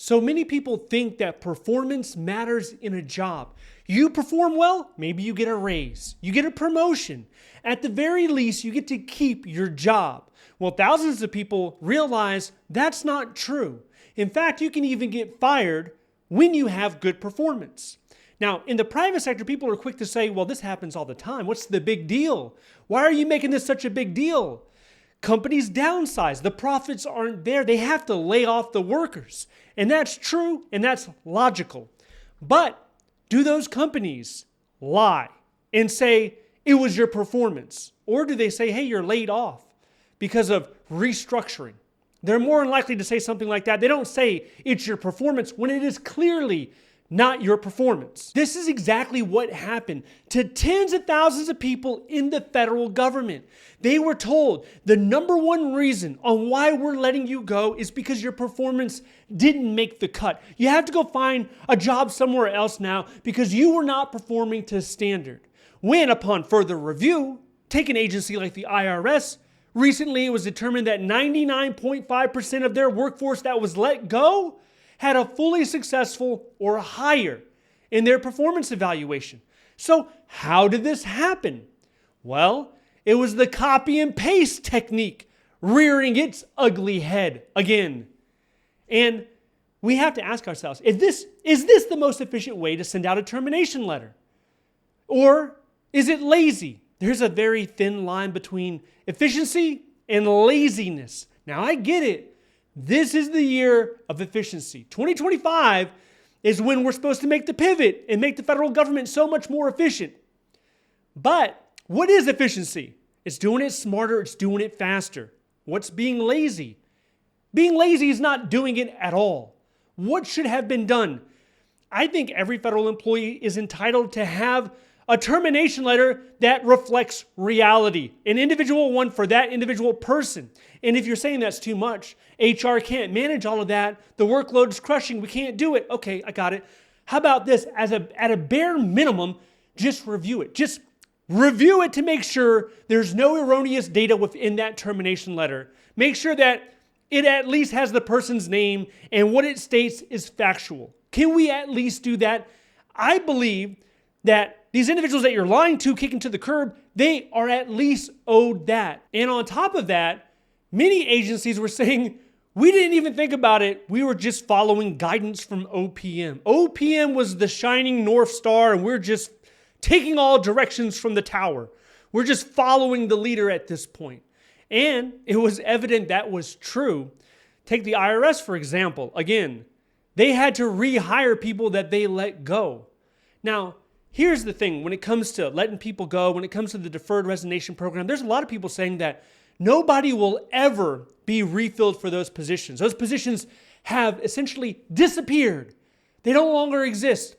So many people think that performance matters in a job. You perform well, maybe you get a raise, you get a promotion. At the very least, you get to keep your job. Well, thousands of people realize that's not true. In fact, you can even get fired when you have good performance. Now, in the private sector, people are quick to say, well, this happens all the time. What's the big deal? Why are you making this such a big deal? Companies downsize. The profits aren't there. They have to lay off the workers. And that's true and that's logical. But do those companies lie and say it was your performance? Or do they say, hey, you're laid off because of restructuring? They're more than likely to say something like that. They don't say it's your performance when it is clearly not your performance. This is exactly what happened to tens of thousands of people in the federal government. They were told the number one reason on why we're letting you go is because your performance didn't make the cut. You have to go find a job somewhere else now because you were not performing to standard. When, upon further review, take an agency like the IRS, recently it was determined that 99.5% of their workforce that was let go had a fully successful or higher in their performance evaluation. So how did this happen? Well, it was the copy and paste technique rearing its ugly head again. And we have to ask ourselves, is this the most efficient way to send out a termination letter? Or is it lazy? There's a very thin line between efficiency and laziness. Now I get it. This is the year of efficiency. 2025 is when we're supposed to make the pivot and make the federal government so much more efficient. But what is efficiency? It's doing it smarter. It's doing it faster. What's being lazy? Being lazy is not doing it at all. What should have been done? I think every federal employee is entitled to have a termination letter that reflects reality, an individual one for that individual person. And if you're saying that's too much, HR can't manage all of that, the workload is crushing, we can't do it. Okay, I got it. How about this? At a bare minimum, just review it. Just review it to make sure there's no erroneous data within that termination letter. Make sure that it at least has the person's name and what it states is factual. Can we at least do that? I believe that these individuals that you're lying to, kicking to the curb, they are at least owed that. And on top of that, many agencies were saying, we didn't even think about it. We were just following guidance from OPM. OPM was the shining North Star, and we're just taking all directions from the tower. We're just following the leader at this point. And it was evident that was true. Take the IRS, for example. Again, they had to rehire people that they let go. Now, here's the thing. When it comes to letting people go, when it comes to the deferred resignation program, there's a lot of people saying that nobody will ever be refilled for those positions. Those positions have essentially disappeared. They no longer exist.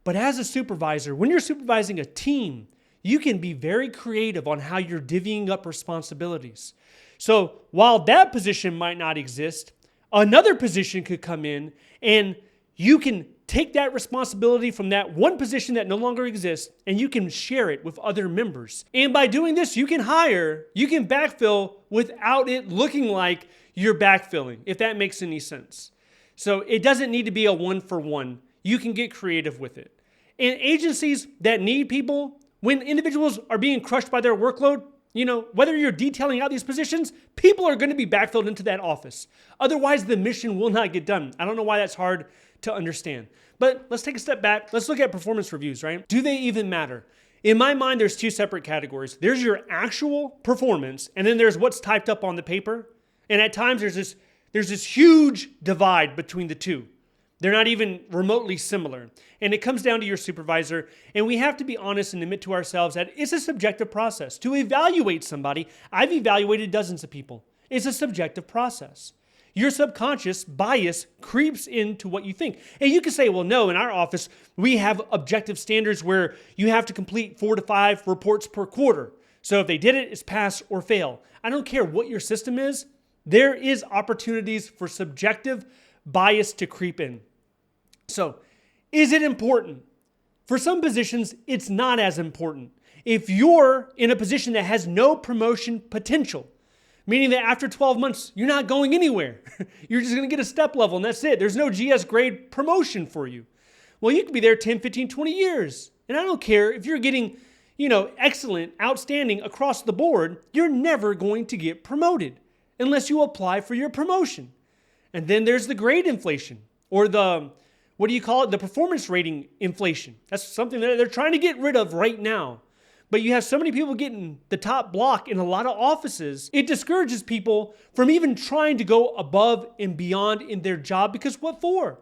But as a supervisor, when you're supervising a team, you can be very creative on how you're divvying up responsibilities. So while that position might not exist, another position could come in and you can take that responsibility from that one position that no longer exists and you can share it with other members. And by doing this, you can backfill without it looking like you're backfilling, if that makes any sense. So it doesn't need to be a one-for-one. You can get creative with it. And agencies that need people, when individuals are being crushed by their workload, whether you're detailing out these positions, people are going to be backfilled into that office. Otherwise, the mission will not get done. I don't know why that's hard to understand. But let's take a step back. Let's look at performance reviews, right? Do they even matter? In my mind, there's two separate categories. There's your actual performance, and then there's what's typed up on the paper. And at times, there's this huge divide between the two. They're not even remotely similar. And it comes down to your supervisor. And we have to be honest and admit to ourselves that it's a subjective process. To evaluate somebody, I've evaluated dozens of people. It's a subjective process. Your subconscious bias creeps into what you think. And you can say, well, no, in our office, we have objective standards where you have to complete 4 to 5 reports per quarter. So if they did it, it's pass or fail. I don't care what your system is. There is opportunities for subjective bias to creep in. So is it important? For some positions, it's not as important. If you're in a position that has no promotion potential, meaning that after 12 months, you're not going anywhere. You're just going to get a step level and that's it. There's no GS grade promotion for you. Well, you could be there 10, 15, 20 years. And I don't care if you're getting, excellent, outstanding across the board, you're never going to get promoted unless you apply for your promotion. And then there's the grade inflation or the performance rating inflation. That's something that they're trying to get rid of right now. But you have so many people getting the top block in a lot of offices, it discourages people from even trying to go above and beyond in their job because what for?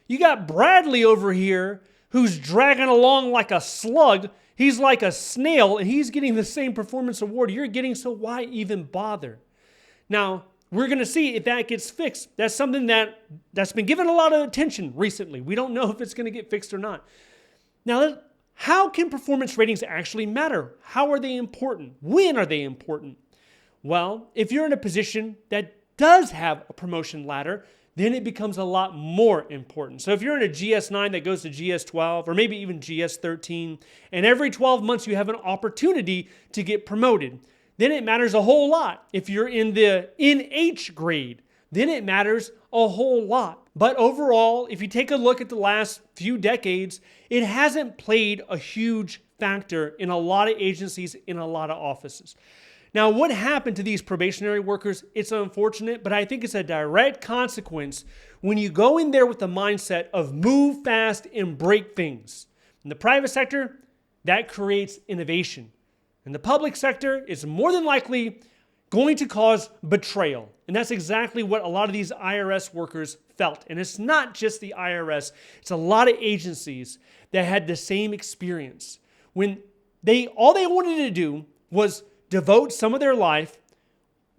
You got Bradley over here who's dragging along like a slug. He's like a snail and he's getting the same performance award you're getting, so why even bother? Now, we're going to see if that gets fixed. That's something that's been given a lot of attention recently. We don't know if it's going to get fixed or not. Now, how can performance ratings actually matter? How are they important? When are they important? Well, if you're in a position that does have a promotion ladder, then it becomes a lot more important. So if you're in a GS9 that goes to GS12 or maybe even GS13, and every 12 months you have an opportunity to get promoted, then it matters a whole lot. If you're in the NH grade, then it matters a whole lot. But overall, if you take a look at the last few decades, it hasn't played a huge factor in a lot of agencies, in a lot of offices. Now, what happened to these probationary workers? It's unfortunate, but I think it's a direct consequence when you go in there with the mindset of move fast and break things. In the private sector, that creates innovation. In the public sector, it's more than likely going to cause betrayal. And that's exactly what a lot of these IRS workers felt. And it's not just the IRS, it's a lot of agencies that had the same experience. When all they wanted to do was devote some of their life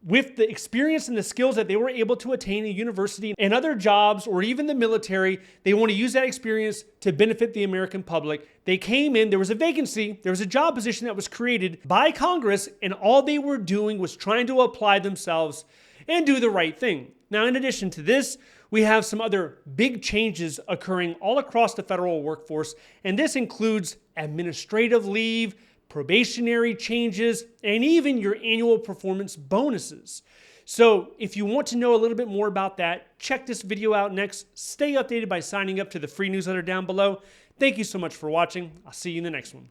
with the experience and the skills that they were able to attain in university and other jobs or even the military. They want to use that experience to benefit the American public. They came in, there was a vacancy, there was a job position that was created by Congress, and all they were doing was trying to apply themselves and do the right thing. Now, in addition to this, we have some other big changes occurring all across the federal workforce, and this includes administrative leave, probationary changes, and even your annual performance bonuses. So if you want to know a little bit more about that, check this video out next. Stay updated by signing up to the free newsletter down below. Thank you so much for watching. I'll see you in the next one.